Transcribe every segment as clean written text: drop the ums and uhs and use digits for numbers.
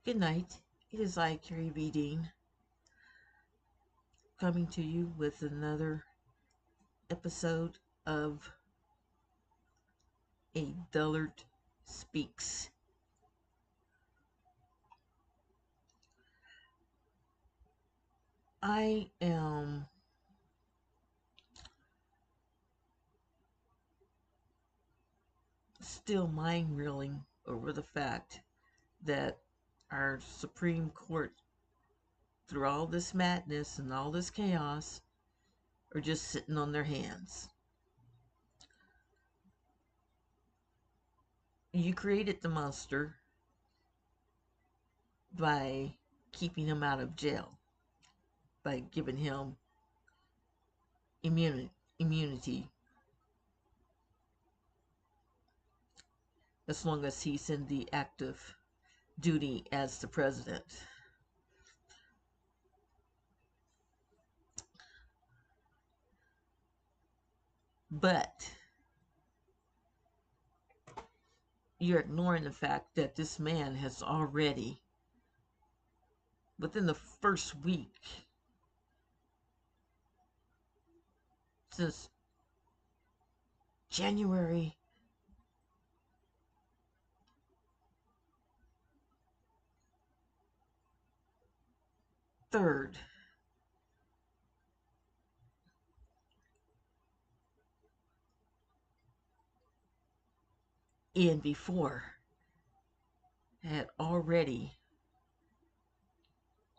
Good night. It is I, Carrie B. Dean, coming to you with another episode of A Dullard Speaks. I am still mind reeling over the fact that our Supreme Court, through all this madness and all this chaos, are just sitting on their hands. You created the monster by keeping him out of jail, by giving him immunity as long as he's in the active duty as the president. But you're ignoring the fact that this man has already, within the first week, since January 3rd, and before, had already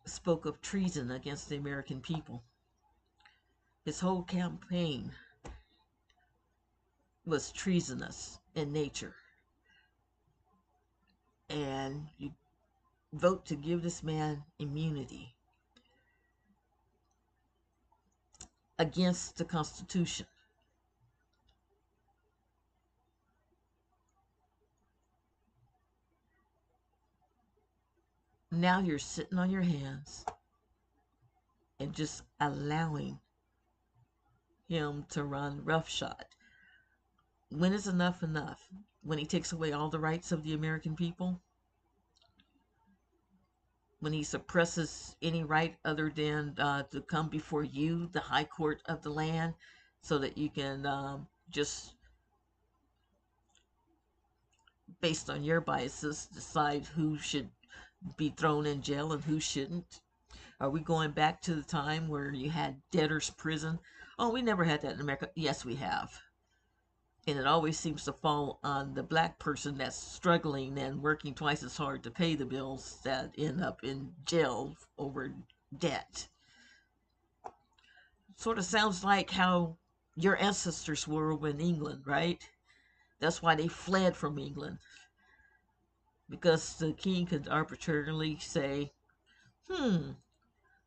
spoke of treason against the American people. His whole campaign was treasonous in nature. And you vote to give this man immunity against the Constitution. Now you're sitting on your hands and just allowing him to run roughshod. When is enough enough? When he takes away all the rights of the American people? When he suppresses any right other than to come before you, the high court of the land, so that you can just, based on your biases, decide who should be thrown in jail and who shouldn't? Are we going back to the time where you had debtor's prison? Oh, we never had that in America. Yes, we have. And it always seems to fall on the black person that's struggling and working twice as hard to pay the bills that end up in jail over debt. Sort of sounds like how your ancestors were in England, right? That's why they fled from England, because the king could arbitrarily say,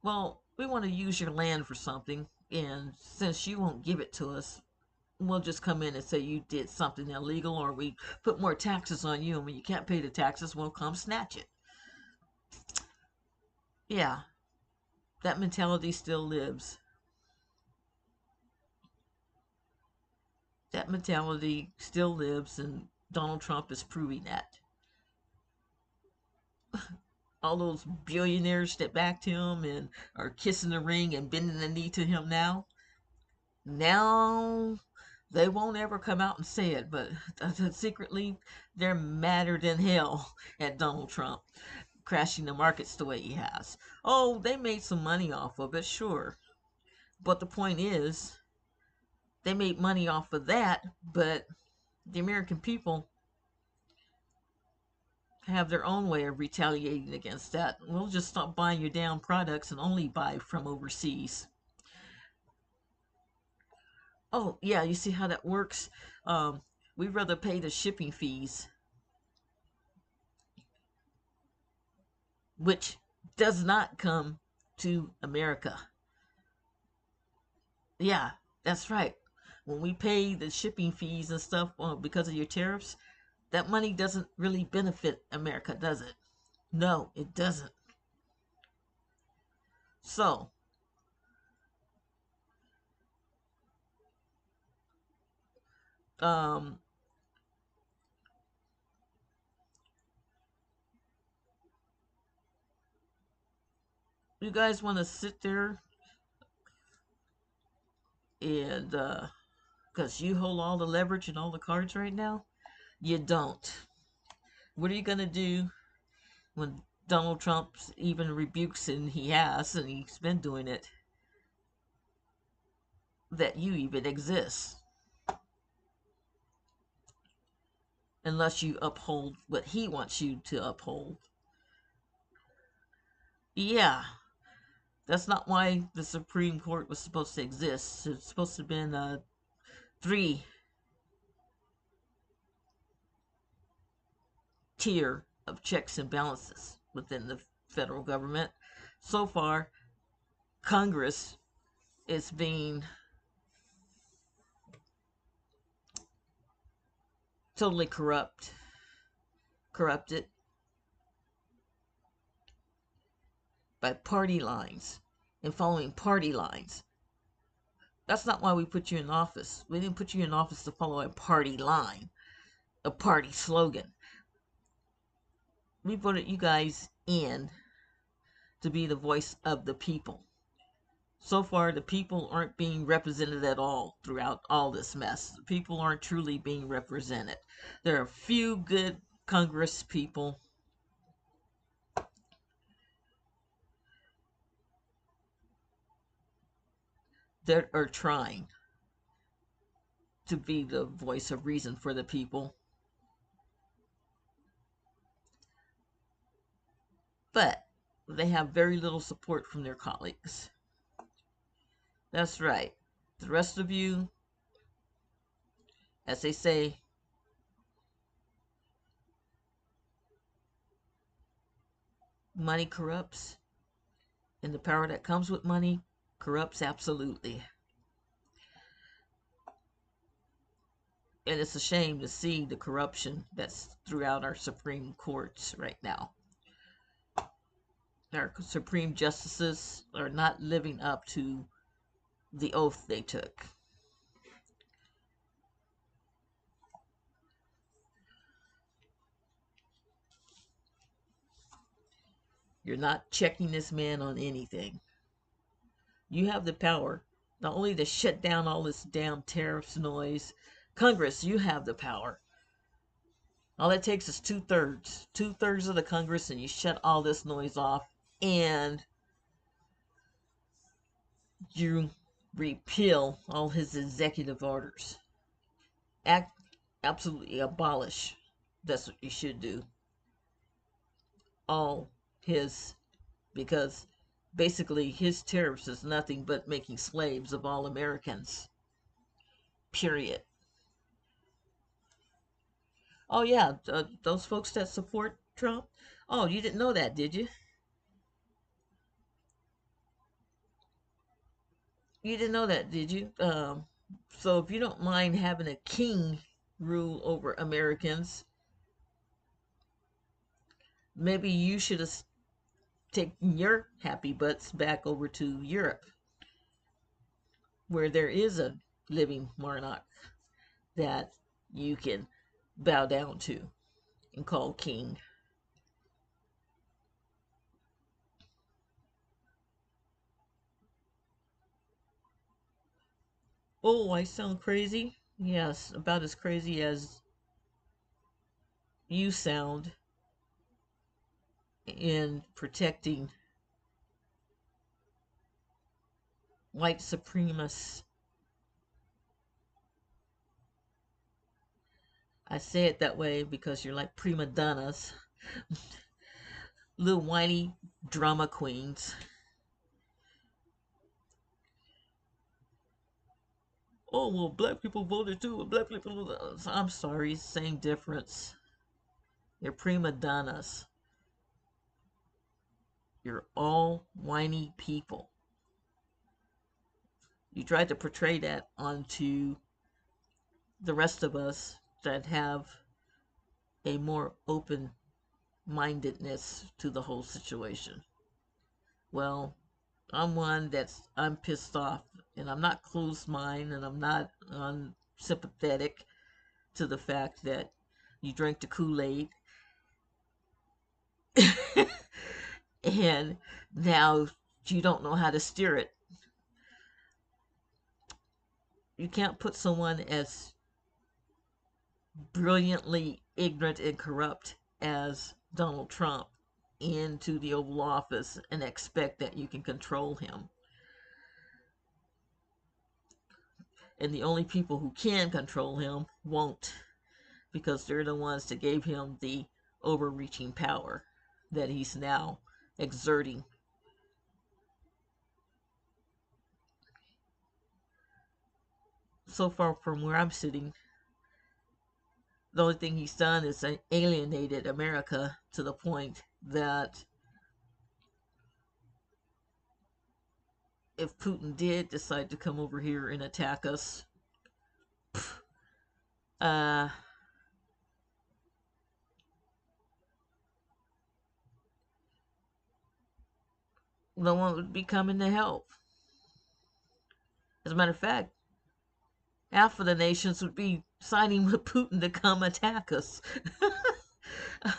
well, we want to use your land for something, and since you won't give it to us, we'll just come in and say you did something illegal, or we put more taxes on you, and when you can't pay the taxes, we'll come snatch it. Yeah, that mentality still lives. That mentality still lives, and Donald Trump is proving that. All those billionaires that backed him and are kissing the ring and bending the knee to him now they won't ever come out and say it, but secretly they're madder than hell at Donald Trump crashing the markets the way he has. Oh, they made some money off of it, sure. But the point is, they made money off of that, but the American people have their own way of retaliating against that. We'll just stop buying your damn products and only buy from overseas. Oh, yeah, you see how that works? We'd rather pay the shipping fees, which does not come to America. Yeah, that's right. When we pay the shipping fees and stuff because of your tariffs, that money doesn't really benefit America, does it? No, it doesn't. So, um, You guys want to sit there and, because you hold all the leverage and all the cards right now? You don't. What are you going to do when Donald Trump even rebukes, and he has, and he's been doing it, that you even exist? Unless you uphold what he wants you to uphold. Yeah, that's not why the Supreme Court was supposed to exist. It's supposed to have been a three tier of checks and balances within the federal government. So far, Congress is being totally corrupted by party lines and following party lines. That's not why we put you in office. We didn't put you in office to follow a party line, a party slogan. We voted you guys in to be the voice of the people. So far, the people aren't being represented at all throughout all this mess. The people aren't truly being represented. There are a few good Congress people that are trying to be the voice of reason for the people. But they have very little support from their colleagues. That's right. The rest of you, as they say, money corrupts, and the power that comes with money corrupts absolutely. And it's a shame to see the corruption that's throughout our Supreme Courts right now. Our Supreme Justices are not living up to the oath they took. You're not checking this man on anything. You have the power not only to shut down all this damn tariffs noise. Congress, you have the power. All it takes is two-thirds. Two-thirds of the Congress, and you shut all this noise off, and you repeal all his executive orders. Act absolutely abolish. That's what you should do. All his, because basically his tariffs is nothing but making slaves of all Americans. Period. Oh yeah, those folks that support Trump. Oh, you didn't know that, did you? You didn't know that, did you? So if you don't mind having a king rule over Americans, maybe you should have taken your happy butts back over to Europe, where there is a living monarch that you can bow down to and call king. Oh, I sound crazy? Yes, about as crazy as you sound in protecting white supremacists. I say it that way because you're like prima donnas, little whiny drama queens. Oh, well, black people voted too. Black people. I'm sorry, same difference. You're prima donnas. You're all whiny people. You tried to portray that onto the rest of us that have a more open mindedness to the whole situation. Well, I'm pissed off, and I'm not closed minded, and I'm not unsympathetic to the fact that you drank the Kool-Aid and now but you don't know how to steer it. You can't put someone as brilliantly ignorant and corrupt as Donald Trump into the Oval Office and expect that you can control him. And the only people who can control him won't, because they're the ones that gave him the overreaching power that he's now exerting. So far from where I'm sitting, the only thing he's done is alienated America to the point that if Putin did decide to come over here and attack us, uh, no one would be coming to help. As a matter of fact, half of the nations would be siding with Putin to come attack us.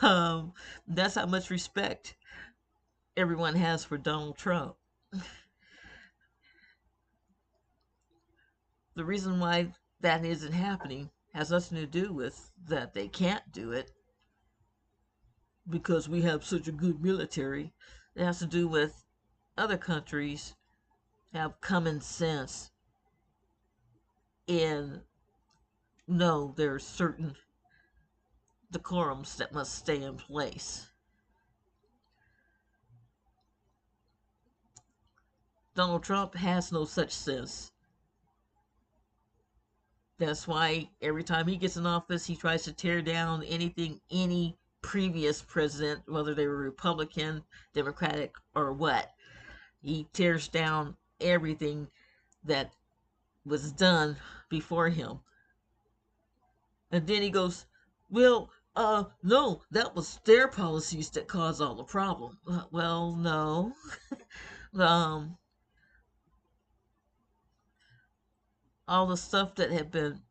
um, that's how much respect everyone has for Donald Trump. The reason why that isn't happening has nothing to do with that they can't do it because we have such a good military. It has to do with other countries have common sense and know there's certain decorums that must stay in place. Donald Trump has no such sense. That's why every time he gets in office, he tries to tear down anything any previous president, whether they were Republican, Democratic, or what. He tears down everything that was done before him. And then he goes, well, no, that was their policies that caused all the problem. Well, no. um, all the stuff that had been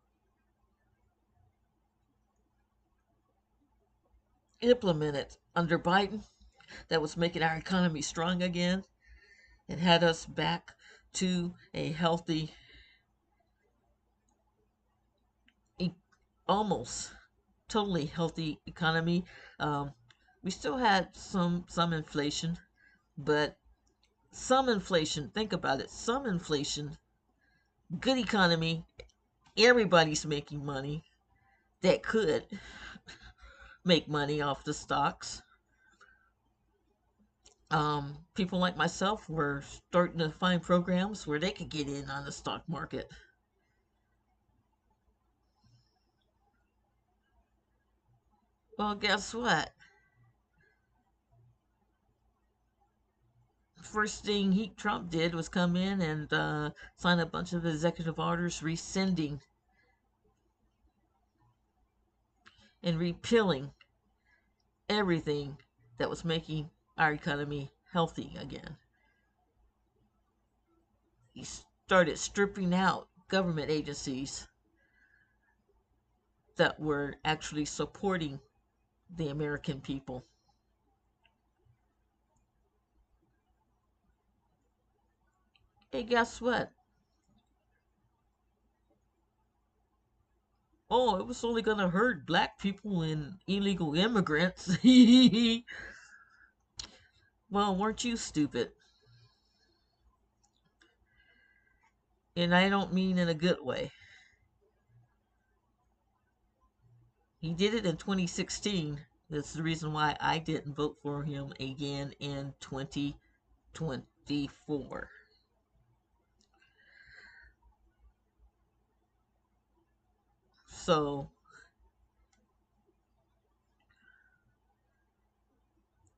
implemented under Biden that was making our economy strong again and had us back to a healthy, almost totally healthy economy. Um, we still had some inflation, but some inflation. Think about it. Some inflation, good economy. Everybody's making money that could make money off the stocks. People like myself were starting to find programs where they could get in on the stock market. Well, guess what? First thing Trump did was come in and sign a bunch of executive orders rescinding and repealing everything that was making our economy healthy again. He started stripping out government agencies that were actually supporting the American people. Hey, guess what? Oh, it was only going to hurt black people and illegal immigrants. Well, weren't you stupid? And I don't mean in a good way. He did it in 2016. That's the reason why I didn't vote for him again in 2024. So,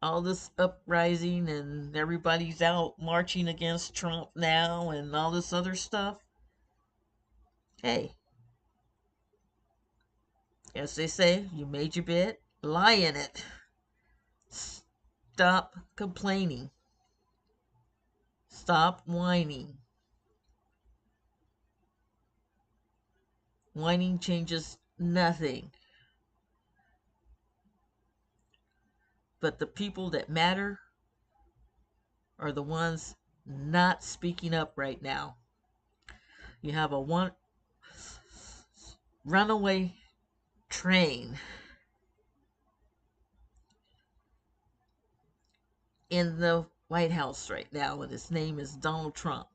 all this uprising and everybody's out marching against Trump now and all this other stuff. Hey, as they say, you made your bed, lie in it. Stop complaining. Stop whining. Whining changes nothing. But the people that matter are the ones not speaking up right now. You have a one runaway train in the White House right now, and his name is Donald Trump.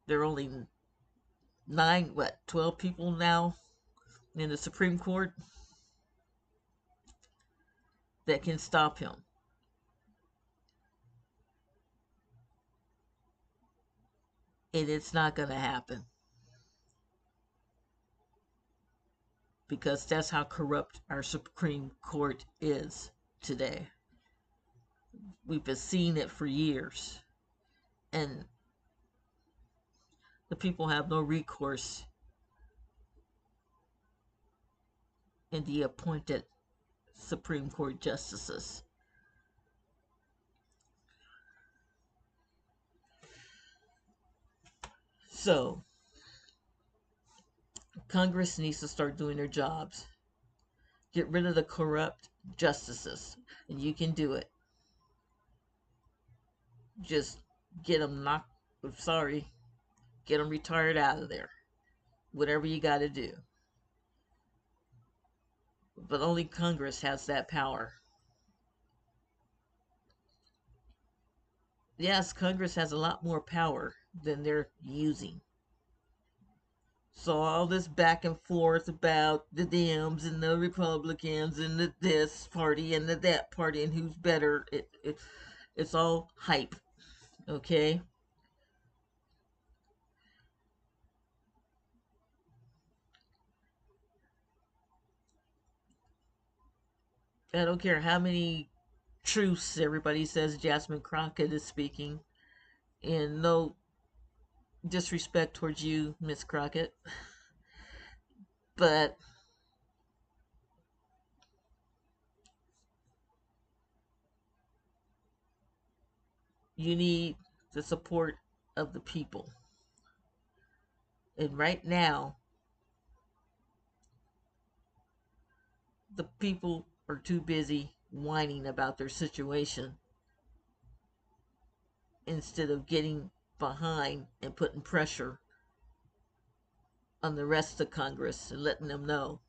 There are only 12 people now in the Supreme Court that can stop him. And it's not going to happen because that's how corrupt our Supreme Court is today. We've been seeing it for years. And the people have no recourse in the appointed Supreme Court justices. So, Congress needs to start doing their jobs. Get rid of the corrupt justices, and you can do it. Just get them knocked, sorry, get them retired out of there. Whatever you got to do. But only Congress has that power. Yes, Congress has a lot more power than they're using. So all this back and forth about the Dems and the Republicans and the this party and the that party and who's better, it's all hype, okay? I don't care how many truths everybody says Jasmine Crockett is speaking, and no disrespect towards you, Miss Crockett, but you need the support of the people. And right now, the people are too busy whining about their situation instead of getting behind and putting pressure on the rest of Congress and letting them know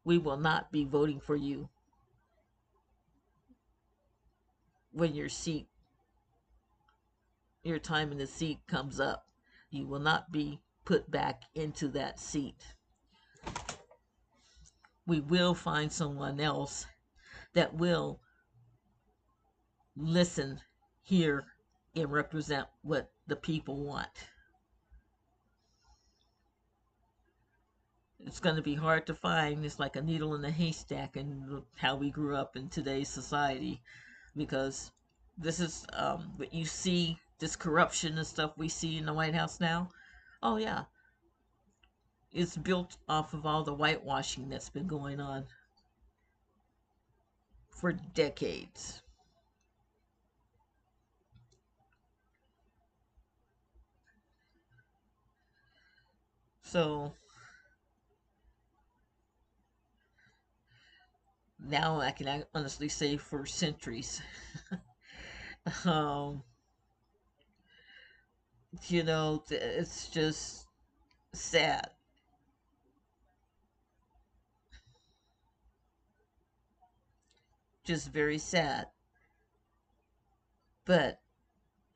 we will not be voting for you when your time in the seat comes up. You will not be put back into that seat. We will find someone else that will listen, hear, and represent what the people want. It's going to be hard to find. It's like a needle in a haystack in how we grew up in today's society, because this is what you see, this corruption and stuff we see in the White House now. Oh yeah, it's built off of all the whitewashing that's been going on for decades. So now I can honestly say for centuries. um, it's just sad. Just very sad. But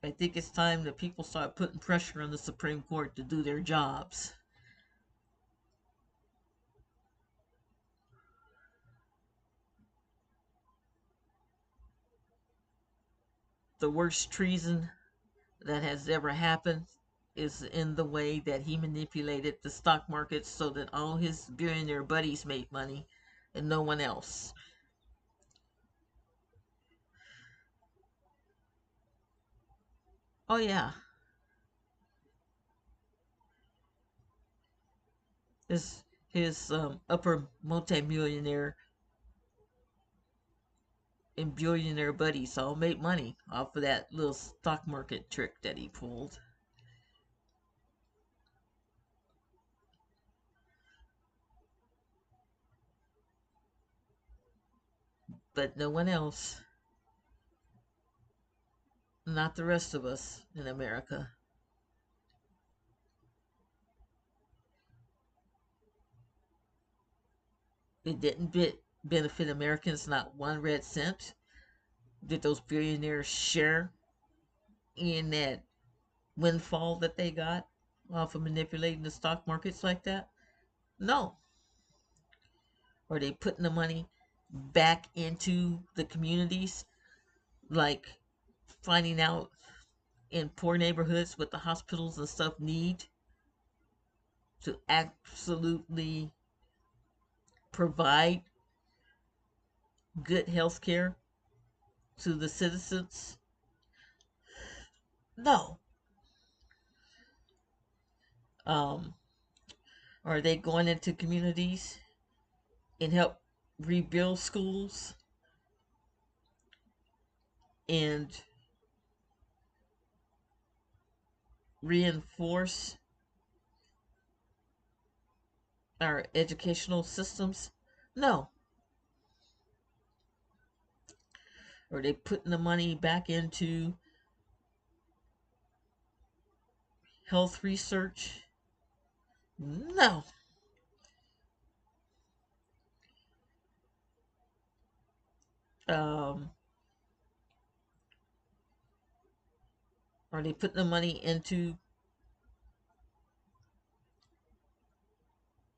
I think it's time that people start putting pressure on the Supreme Court to do their jobs. The worst treason that has ever happened is in the way that he manipulated the stock market so that all his billionaire buddies made money and no one else. Oh, yeah. His upper multimillionaire and billionaire buddies all made money off of that little stock market trick that he pulled. But no one else. Not the rest of us in America. It didn't benefit Americans not one red cent. Did those billionaires share in that windfall that they got off of manipulating the stock markets like that? No. Are they putting the money back into the communities, like finding out in poor neighborhoods what the hospitals and stuff need to absolutely provide good health care to the citizens? No. Um, are they going into communities and help rebuild schools and reinforce our educational systems? No. Are they putting the money back into health research? No. Um, are they putting the money into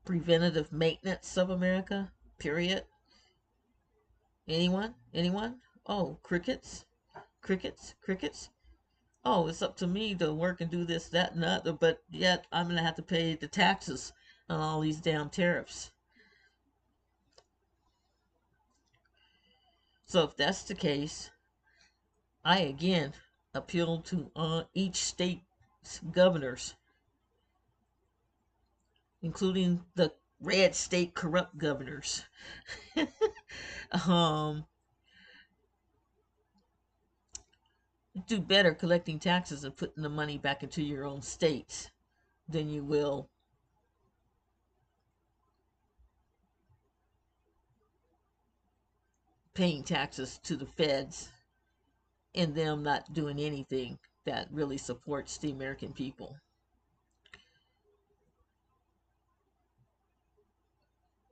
preventative maintenance of America? Period. Anyone? Anyone? Oh, crickets? Crickets? Crickets? Oh, it's up to me to work and do this, that, and that, but yet I'm going to have to pay the taxes on all these damn tariffs. So if that's the case, I again appeal to each state's governors, including the red state corrupt governors, um, do better collecting taxes and putting the money back into your own states than you will paying taxes to the feds and them not doing anything that really supports the American people.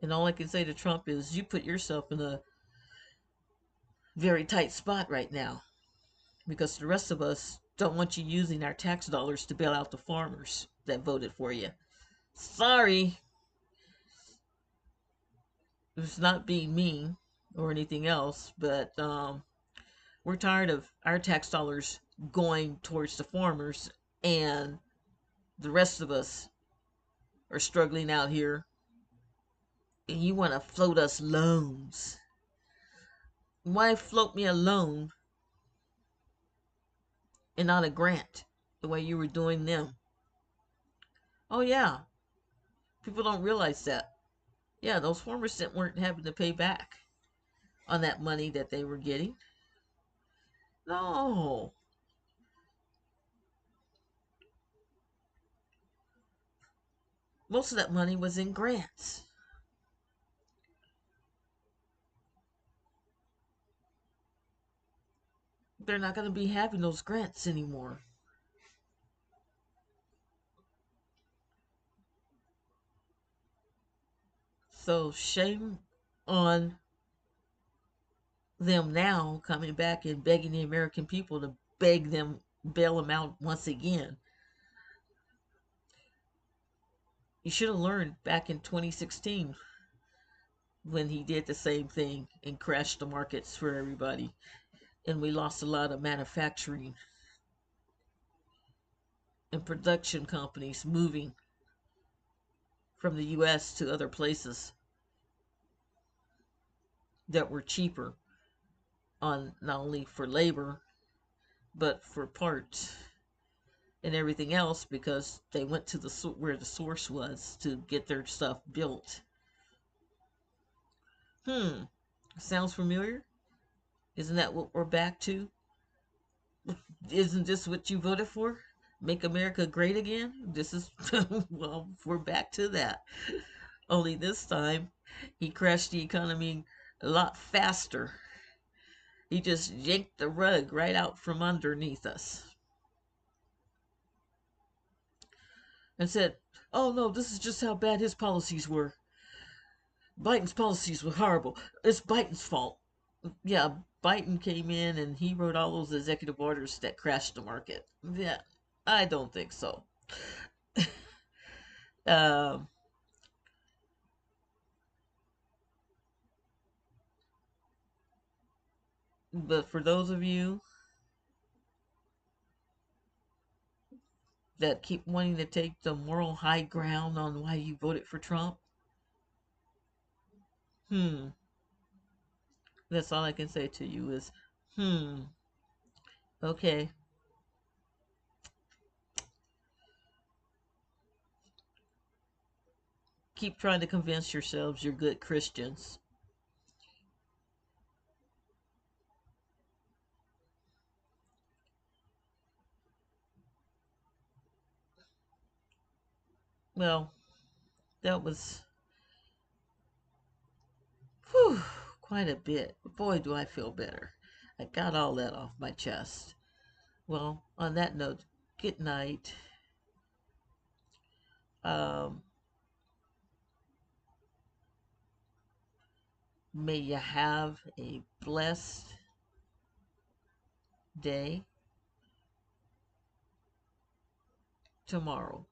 And all I can say to Trump is you put yourself in a very tight spot right now because the rest of us don't want you using our tax dollars to bail out the farmers that voted for you. Sorry, it's not being mean or anything else, but we're tired of our tax dollars going towards the farmers and the rest of us are struggling out here. And you want to float us loans. Why float me a loan and not a grant the way you were doing them? Oh, yeah. People don't realize that. Yeah, those farmers that weren't having to pay back on that money that they were getting. No. Most of that money was in grants. They're not going to be having those grants anymore. So shame on them now coming back and begging the American people to beg them, bail them out once again. You should have learned back in 2016 when he did the same thing and crashed the markets for everybody. And we lost a lot of manufacturing and production companies moving from the US to other places that were cheaper on not only for labor but for parts and everything else because they went to the where the source was to get their stuff built. Sounds familiar? Isn't that what we're back to? Isn't this what you voted for? Make America great again? This is, well, we're back to that. Only this time, he crashed the economy a lot faster He just yanked the rug right out from underneath us and said, "Oh no, this is just how bad his policies were. Biden's policies were horrible. It's Biden's fault." Yeah, Biden came in and he wrote all those executive orders that crashed the market. Yeah, I don't think so. Um, but for those of you that keep wanting to take the moral high ground on why you voted for Trump, hmm, that's all I can say to you is, hmm, okay. Keep trying to convince yourselves you're good Christians. Well, that was, whew, quite a bit. Boy, do I feel better. I got all that off my chest. Well, on that note, good night. Um, May you have a blessed day tomorrow.